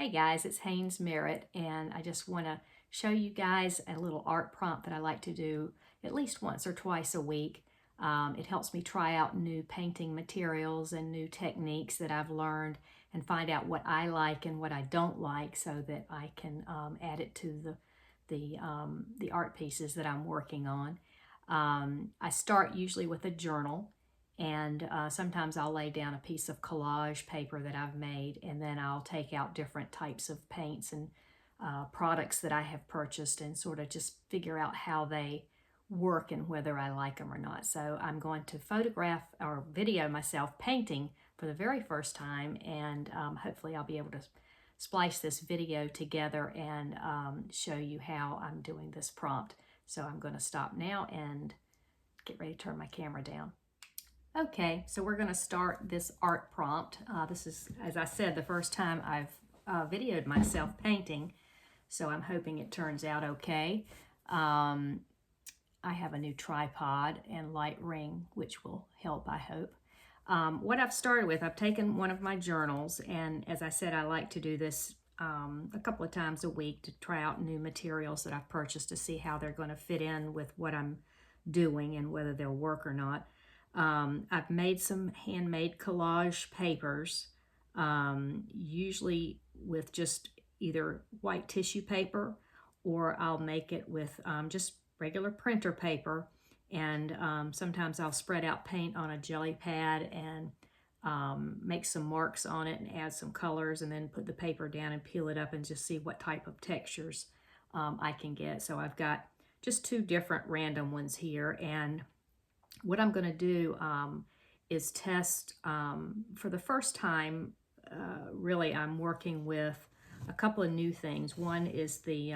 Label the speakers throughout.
Speaker 1: Hey guys, it's Haynes Merritt, and I just want to show you guys a little art prompt that I like to do at least once or twice a week. It helps me try out new painting materials and new techniques that I've learned and find out what I like and what I don't like so that I can add it to the art pieces that I'm working on. I start usually with a journal, and sometimes I'll lay down a piece of collage paper that I've made, and then I'll take out different types of paints and products that I have purchased and sort of just figure out how they work and whether I like them or not. So I'm going to photograph or video myself painting for the very first time, and hopefully I'll be able to splice this video together and show you how I'm doing this prompt. So I'm going to stop now and get ready to turn my camera down. Okay, so we're going to start this art prompt. This is, as I said, the first time I've videoed myself painting, so I'm hoping it turns out okay. I have a new tripod and light ring, which will help, I hope. What I've started with, I've taken one of my journals, and as I said, I like to do this a couple of times a week to try out new materials that I've purchased to see how they're going to fit in with what I'm doing and whether they'll work or not. I've made some handmade collage papers, usually with just either white tissue paper, or I'll make it with just regular printer paper, and sometimes I'll spread out paint on a jelly pad and make some marks on it and add some colors, and then put the paper down and peel it up and just see what type of textures I can get. So I've got just two different random ones here, and what I'm going to do is test for the first time. Really, I'm working with a couple of new things. One is the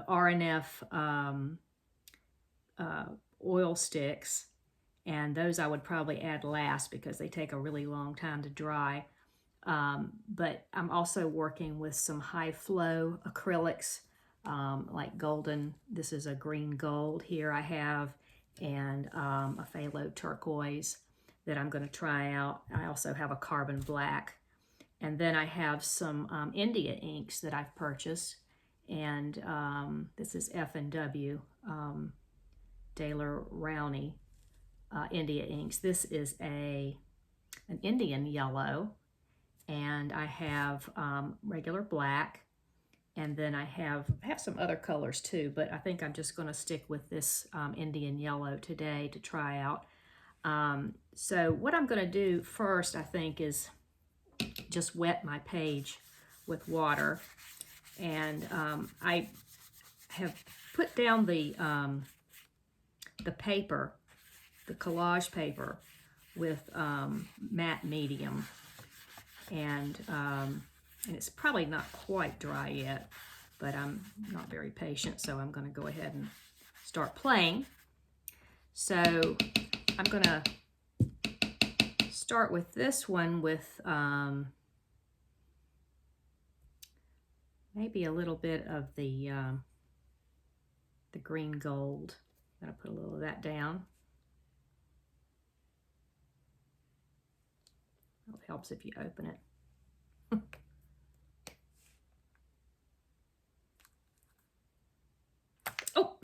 Speaker 1: R&F oil sticks, and those I would probably add last because they take a really long time to dry. But I'm also working with some high flow acrylics, like golden. This is a green gold here I have, and a phthalo turquoise that I'm going to try out. I also have a carbon black, and then I have some India inks that I've purchased, and this is F&W Daler Rowney India inks. This is an Indian yellow, and I have regular black, and then I have some other colors too, but I think I'm just going to stick with this Indian yellow today to try out. So what I'm going to do first, I think, is just wet my page with water. And I have put down the paper, the collage paper, with matte medium. And it's probably not quite dry yet, but I'm not very patient, so I'm going to go ahead and start playing. So I'm going to start with this one with maybe a little bit of the green gold. I'm going to put a little of that down. It helps if you open it. Oh!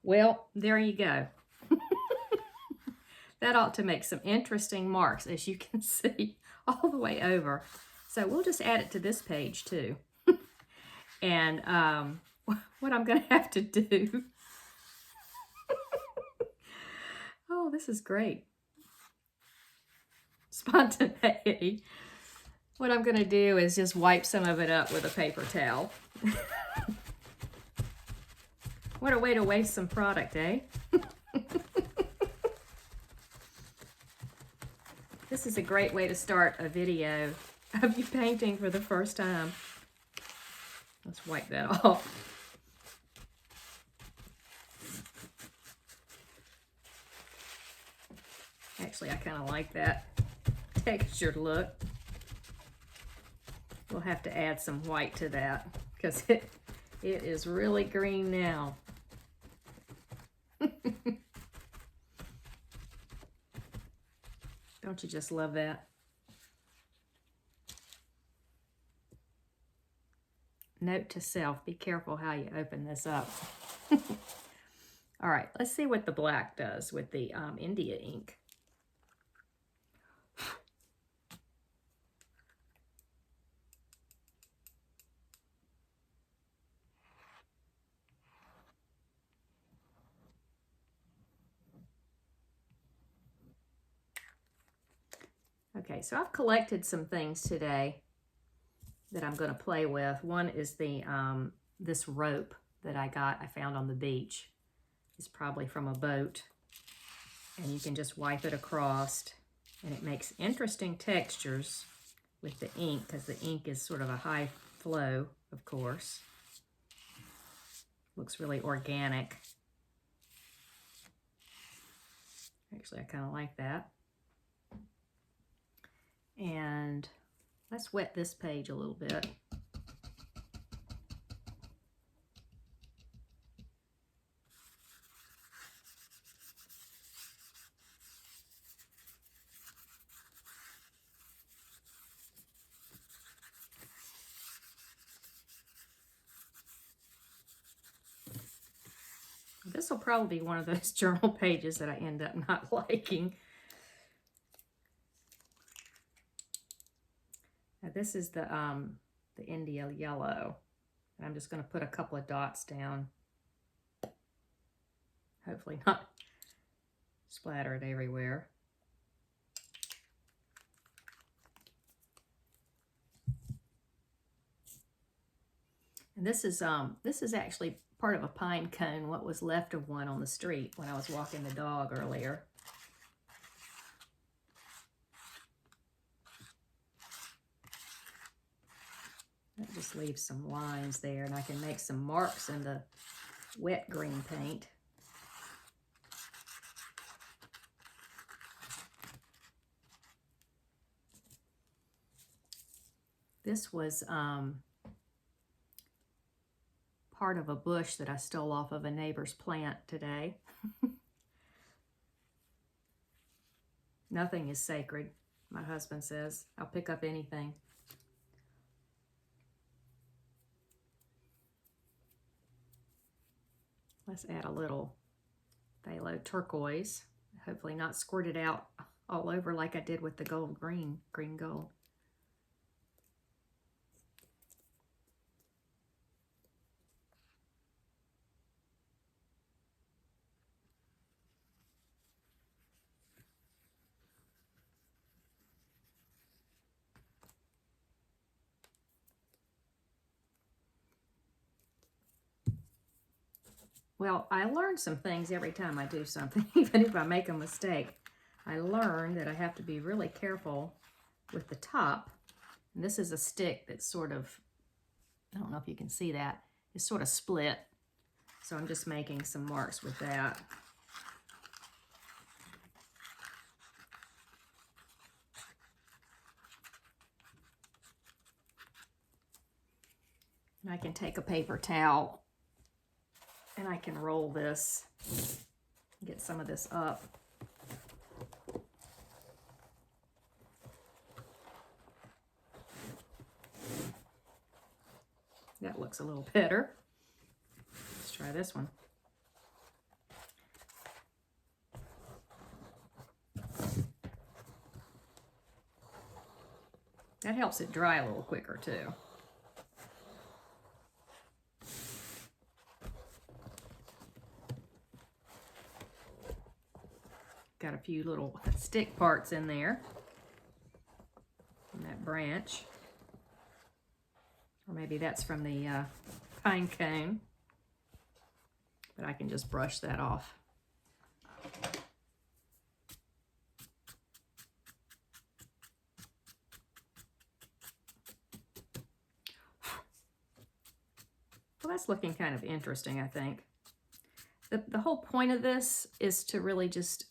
Speaker 1: Well, there you go. That ought to make some interesting marks, as you can see, all the way over. So we'll just add it to this page too. And what I'm going to have to do... Oh, this is great. Spontaneity. What I'm going to do is just wipe some of it up with a paper towel. What a way to waste some product, eh? This is a great way to start a video of you painting for the first time. Let's wipe that off. Actually, I kind of like that textured look. We'll have to add some white to that because it is really green now. Don't you just love that? note to self, be careful how you open this up. All right, let's see what the black does with the India ink. Okay, so I've collected some things today that I'm going to play with. One is the this rope that I found on the beach. It's probably from a boat, and you can just wipe it across, and it makes interesting textures with the ink, because the ink is sort of a high flow, of course. Looks really organic. Actually, I kind of like that. And let's wet this page a little bit. This will probably be one of those journal pages that I end up not liking. Now this is the India yellow. And I'm just going to put a couple of dots down. Hopefully not splattered everywhere. And this is actually part of a pine cone, what was left of one on the street when I was walking the dog earlier. That just leaves some lines there, and I can make some marks in the wet green paint. This was part of a bush that I stole off of a neighbor's plant today. Nothing is sacred, my husband says. I'll pick up anything. Let's add a little phthalo turquoise. Hopefully not squirted out all over like I did with the gold green gold. Well, I learn some things every time I do something, even if I make a mistake. I learn that I have to be really careful with the top. And this is a stick that's sort of, I don't know if you can see that, it's sort of split. So I'm just making some marks with that. And I can take a paper towel and I can roll this, get some of this up. That looks a little better. Let's try this one. That helps it dry a little quicker too. Got a few little stick parts in there, in that branch. Or maybe that's from the pine cone. But I can just brush that off. Well, that's looking kind of interesting, I think. The whole point of this is to really just,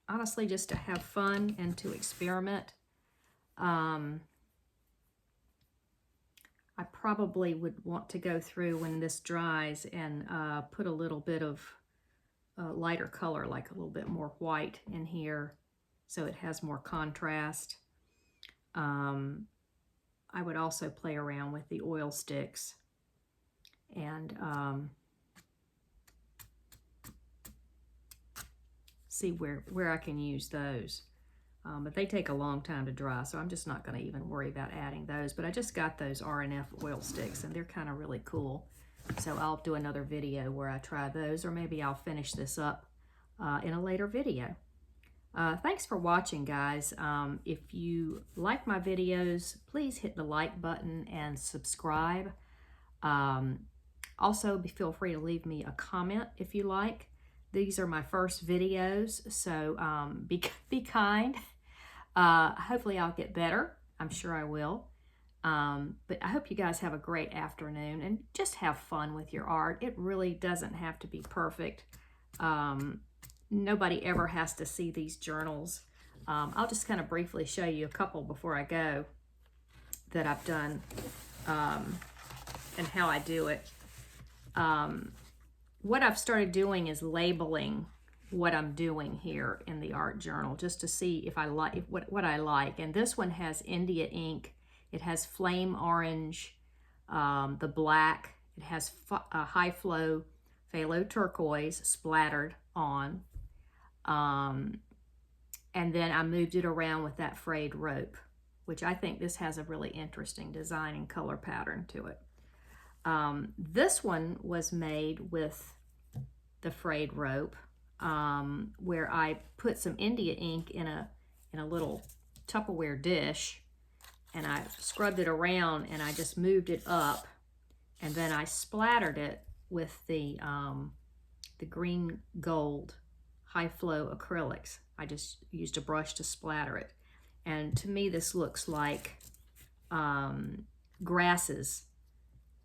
Speaker 1: honestly, just to have fun and to experiment. I probably would want to go through when this dries and put a little bit of lighter color, like a little bit more white in here, so it has more contrast. I would also play around with the oil sticks and see where I can use those. But they take a long time to dry, so I'm just not going to even worry about adding those. But I just got those R&F oil sticks, and they're kind of really cool. So I'll do another video where I try those, or maybe I'll finish this up in a later video. Thanks for watching, guys. If you like my videos, please hit the like button and subscribe. Also, feel free to leave me a comment if you like. These are my first videos, so be kind. Hopefully I'll get better. I'm sure I will. But I hope you guys have a great afternoon and just have fun with your art. It really doesn't have to be perfect. Nobody ever has to see these journals. I'll just kind of briefly show you a couple before I go that I've done and how I do it. What I've started doing is labeling what I'm doing here in the art journal, just to see if I like what I like. And this one has India ink. It has flame orange, the black. It has high flow phthalo turquoise splattered on. And then I moved it around with that frayed rope, which I think this has a really interesting design and color pattern to it. This one was made with the frayed rope, where I put some India ink in a little Tupperware dish, and I scrubbed it around, and I just moved it up, and then I splattered it with the green gold high flow acrylics. I just used a brush to splatter it, and to me this looks like grasses.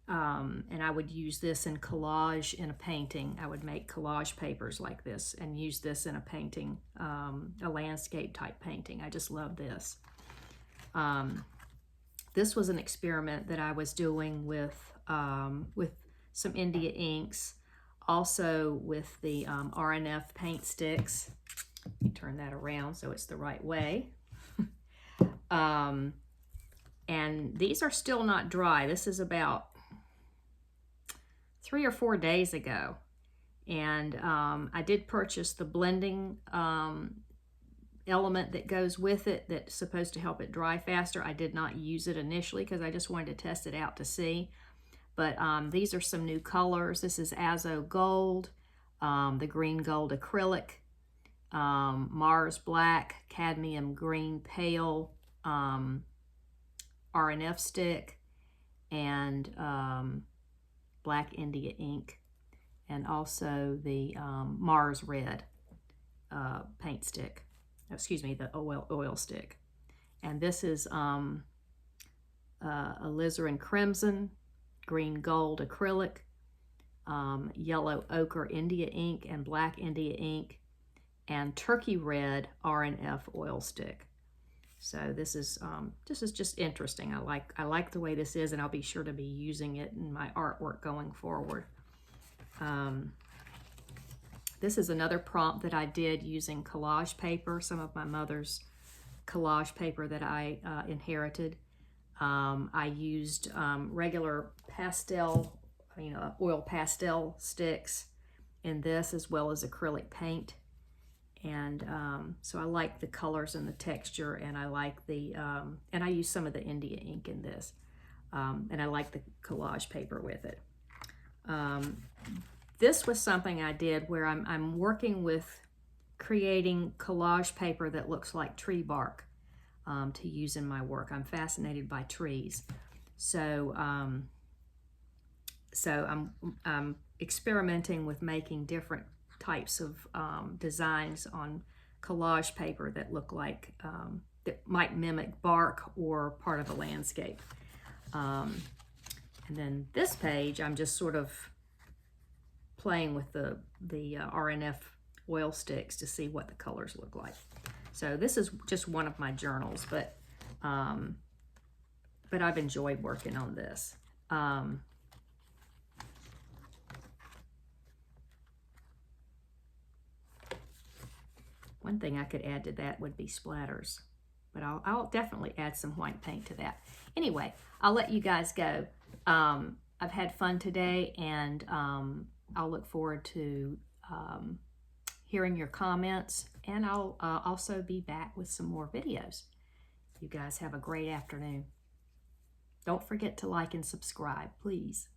Speaker 1: And I would use this in collage in a painting. I would make collage papers like this and use this in a painting, a landscape type painting. I just love this. This was an experiment that I was doing with some India inks, also with the R&F paint sticks. Let me turn that around so it's the right way. And these are still not dry. This is about 3 or 4 days ago, and I did purchase the blending element that goes with it that's supposed to help it dry faster. I did not use it initially because I just wanted to test it out to see, but these are some new colors. This is Azo Gold, the green gold acrylic, Mars Black, Cadmium Green Pale R&F stick, and Black India ink, and also the Mars Red paint stick. Excuse me, the oil stick. And this is alizarin crimson, green gold acrylic, yellow ochre India ink, and black India ink, and turkey red R&F oil stick. So this is just interesting. I like the way this is, and I'll be sure to be using it in my artwork going forward. This is another prompt that I did using collage paper, some of my mother's collage paper that I inherited. I used regular pastel, oil pastel sticks in this, as well as acrylic paint. And so I like the colors and the texture, and I like the, and I use some of the India ink in this. And I like the collage paper with it. This was something I did where I'm working with creating collage paper that looks like tree bark to use in my work. I'm fascinated by trees. So, I'm experimenting with making different types of designs on collage paper that look like, that might mimic bark or part of a landscape. And then this page, I'm just sort of playing with the R&F oil sticks to see what the colors look like. So this is just one of my journals, but I've enjoyed working on this. One thing I could add to that would be splatters, but I'll definitely add some white paint to that. Anyway, I'll let you guys go. I've had fun today, and I'll look forward to hearing your comments, and I'll also be back with some more videos. You guys have a great afternoon. Don't forget to like and subscribe, please.